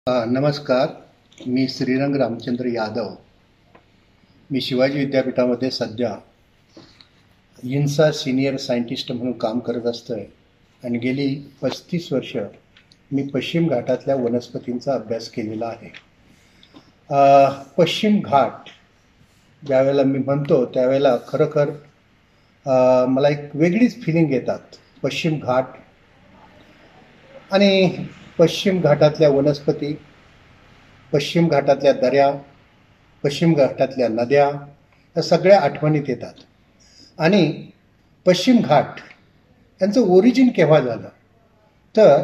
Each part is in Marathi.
नमस्कार. मी श्रीरंग रामचंद्र यादव. मी शिवाजी विद्यापीठामध्ये सध्या इन्सा सिनियर सायंटिस्ट म्हणून काम करत असतोय आणि गेली 35 वर्ष मी पश्चिम घाटातल्या वनस्पतींचा अभ्यास केलेला आहे. पश्चिम घाट ज्यावेळेला मी म्हणतो त्यावेळेला खरोखर मला एक वेगळीच फिलिंग येतात. पश्चिम घाट आणि पश्चिम घाटातल्या वनस्पती, पश्चिम घाटातल्या दऱ्या, पश्चिम घाटातल्या नद्या या सगळ्या आठवणीत येतात. आणि पश्चिम घाट यांचं ओरिजिन केव्हा झालं तर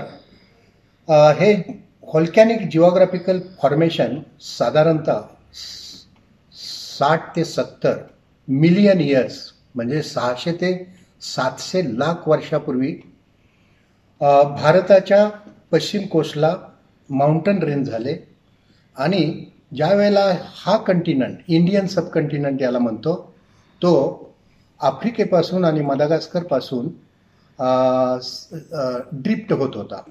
हे व्हॉल्कॅनिक जिओग्राफिकल फॉर्मेशन साधारणतः 60 ते 70 मिलियन इयर्स म्हणजे 600 ते 700 लाख वर्षापूर्वी भारताच्या पश्चिम कोस्टला माउंटन रेंज झाले. आणि ज्या वेळेला हा कंटिनंट, इंडियन सबकंटिनंट याला म्हणतो, तो आफ्रिकेपासून आणि मदागास्करपासून ड्रिफ्ट होत होता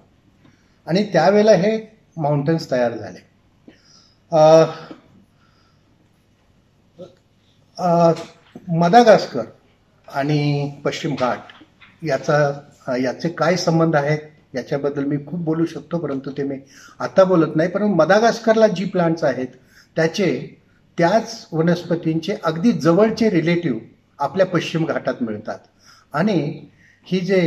आणि त्यावेळेला हे माउंटन्स तयार झाले. मदागास्कर आणि पश्चिम घाट याचे काय संबंध आहेत याच्याबद्दल मी खूप बोलू शकतो, परंतु ते मी आता बोलत नाही. परंतु मदागास्करला जी प्लांट्स आहेत त्याच वनस्पतींचे अगदी जवळचे रिलेटिव्ह आपल्या पश्चिम घाटात मिळतात. आणि ही जे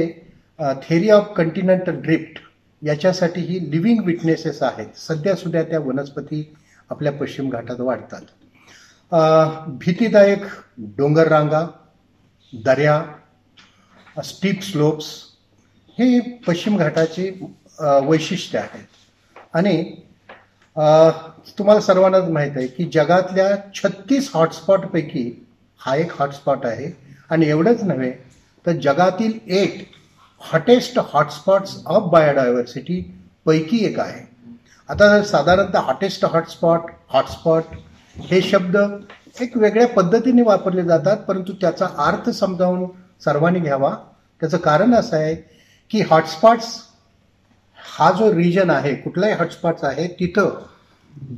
थेरी ऑफ कंटिनेंटल ड्रिफ्ट याच्यासाठी ही लिव्हिंग विटनेसेस आहेत. सध्यासुद्धा त्या वनस्पती आपल्या पश्चिम घाटात वाढतात. भीतीदायक डोंगर रांगा, दऱ्या, स्टीप स्लोप्स हे पश्चिम घाटाची वैशिष्ट्य आहेत. आणि तुम्हाला सर्वांनाच माहीत आहे की जगातल्या 36 हॉटस्पॉटपैकी हा एक हॉटस्पॉट आहे. आणि एवढंच नव्हे तर जगातील 8 हॉटेस्ट हॉटस्पॉट्स ऑफ बायोडायव्हर्सिटी पैकी एक आहे. आता साधारणतः हॉटेस्ट हॉटस्पॉट हे शब्द एक वेगळ्या पद्धतीने वापरले जातात, परंतु त्याचा अर्थ समजावून सर्वांनी घ्यावा. त्याचं कारण असं आहे की हॉटस्पॉट्स हा जो रिजन आहे, कुठलाही हॉटस्पॉट्स आहे तिथं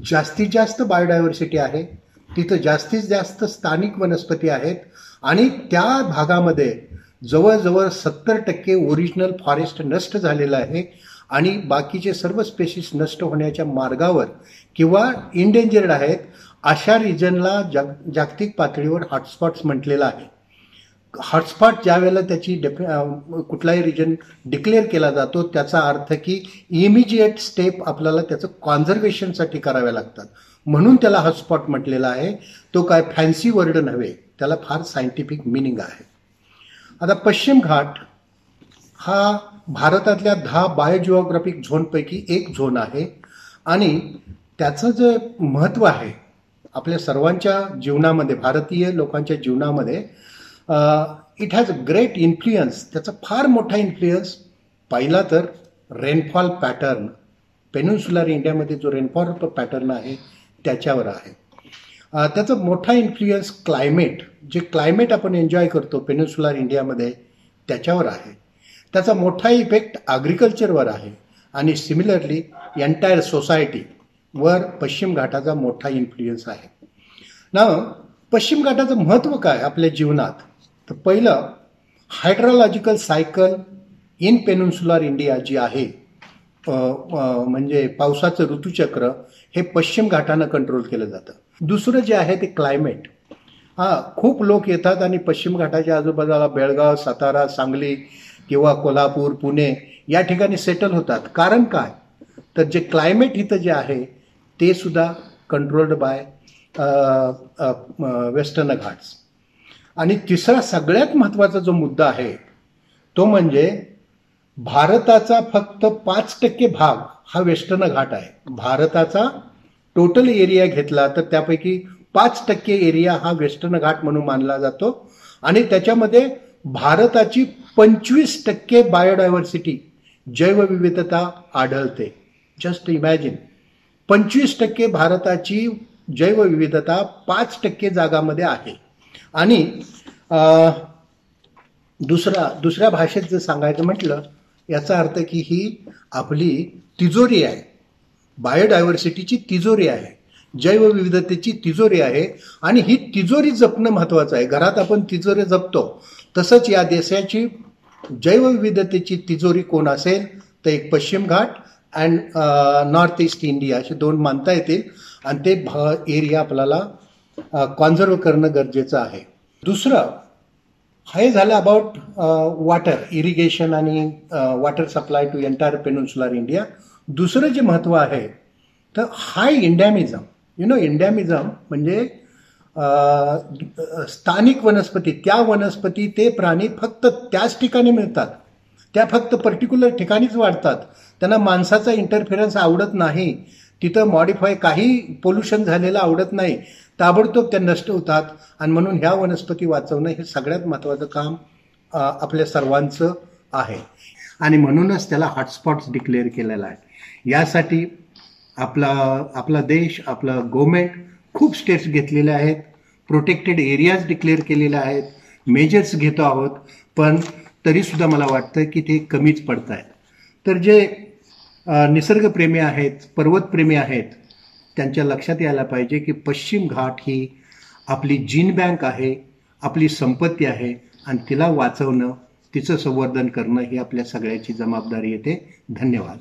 जास्तीत जास्त बायोडायव्हर्सिटी आहे, तिथं जास्तीत जास्त स्थानिक वनस्पती आहेत आणि त्या भागामध्ये जवळजवळ 70% ओरिजिनल फॉरेस्ट नष्ट झालेलं आहे आणि बाकीचे सर्व स्पेसीस नष्ट होण्याच्या मार्गावर किंवा इंडेंजर्ड आहेत. अशा रिजनला जागतिक पातळीवर हॉटस्पॉट्स म्हटलेलं आहे. हॉटस्पॉट ज्या वेळेला त्याची कुठलाही रिजन डिक्लेअर केला जातो त्याचा अर्थ की इमिजिएट स्टेप आपल्याला त्याचं कॉन्झर्वेशनसाठी कराव्या लागतात, म्हणून त्याला हॉटस्पॉट म्हटलेला आहे. तो काय फॅन्सी वर्ड नव्हे, त्याला फार सायंटिफिक मिनिंग आहे. आता पश्चिम घाट हा भारतातल्या 10 बायोजिओग्राफिक झोनपैकी एक झोन आहे आणि त्याचं जे महत्त्व आहे आपल्या सर्वांच्या जीवनामध्ये, भारतीय लोकांच्या जीवनामध्ये, it has a great influence. त्याचा फार मोठा इन्फ्लुएन्स पहिला तर रेनफॉल पॅटर्न, पेनिन्सुलर इंडियामध्ये जो रेनफॉल पॅटर्न आहे त्याच्यावर आहे. त्याचा मोठा इन्फ्लुएन्स क्लायमेट, जे क्लायमेट आपण एन्जॉय करतो पेनिन्सुलर इंडियामध्ये त्याच्यावर आहे. त्याचा मोठा इफेक्ट ॲग्रिकल्चरवर आहे आणि सिमिलरली एंटायर सोसायटीवर पश्चिम घाटाचा मोठा इन्फ्लुएन्स आहे. ना पश्चिम घाटाचं महत्त्व काय आपल्या जीवनात, तर पहिलं hydrological cycle in peninsular India जी आहे, म्हणजे पावसाचं ऋतुचक्र हे पश्चिम घाटानं कंट्रोल केलं जातं. दुसरं जे आहे ते क्लायमेट. खूप लोक येतात आणि पश्चिम घाटाच्या आजूबाजूला बेळगाव, सातारा, सांगली किंवा कोल्हापूर, पुणे या ठिकाणी सेटल होतात. कारण काय तर जे क्लायमेट इथं जे आहे ते सुद्धा कंट्रोल्ड बाय वेस्टर्न घाट्स. आणि तिसरा सगळ्यात महत्त्वाचा जो मुद्दा आहे तो म्हणजे भारताचा फक्त 5% भाग हा वेस्टर्न घाट आहे. भारताचा टोटल एरिया घेतला तर त्यापैकी 5% एरिया हा वेस्टर्न घाट म्हणून मानला जातो आणि त्याच्यामध्ये भारताची 25% बायोडायव्हर्सिटी, जैवविविधता आढळते. जस्ट इमॅजिन, 25% भारताची जैवविविधता 5% जागामध्ये आहे. आणि दुसऱ्या भाषेत जर सांगायचं म्हटलं याचा अर्थ की ही आपली तिजोरी आहे. बायोडायव्हर्सिटीची तिजोरी आहे, जैवविविधतेची तिजोरी आहे आणि ही तिजोरी जपणं महत्त्वाचं आहे. घरात आपण तिजोरी जपतो तसंच या देशाची जैवविविधतेची तिजोरी कोण असेल तर एक पश्चिम घाट अँड नॉर्थ ईस्ट इंडिया असे दोन मानता येतील आणि ते एरिया आपल्याला कॉन्झर्व करणं गरजेचं आहे. दुसरं हे झालं अबाउट वॉटर इरिगेशन आणि water supply to entire peninsular India. दुसरं जे महत्त्व आहे तर हाय इंडॅमिझम. इंडॅमिझम म्हणजे स्थानिक वनस्पती, त्या वनस्पती ते प्राणी फक्त त्याच ठिकाणी मिळतात, त्या फक्त पर्टिक्युलर ठिकाणीच वाढतात, त्यांना माणसाचा इंटरफेरन्स आवडत नाही, तिथं मॉडिफाय काही पोल्युशन झालेलं आवडत नाही, ताबडतोब त्या नष्ट होतात आणि म्हणून ह्या वनस्पती वाचवणं हे सगळ्यात महत्त्वाचं काम आपल्या सर्वांचं आहे आणि म्हणूनच त्याला हॉटस्पॉट्स डिक्लेअर केलेला आहे. यासाठी आपला देश, आपलं गव्हर्नमेंट खूप स्टेप्स घेतलेले आहेत, प्रोटेक्टेड एरियाज डिक्लेअर केलेले आहेत, मेजर्स घेतो आहोत, पण तरीसुद्धा मला वाटतं की ते कमीच पडत आहेत. तर जे निसर्गप्रेमी आहेत, पर्वतप्रेमी आहेत, त्यांच्या लक्षात यायला पाहिजे की पश्चिम घाट ही आपली जीन बँक आहे, आपली संपत्ती आहे आणि तिला वाचवणं, तिचं संवर्धन करणं ही आपल्या सगळ्याची जबाबदारी येते. धन्यवाद.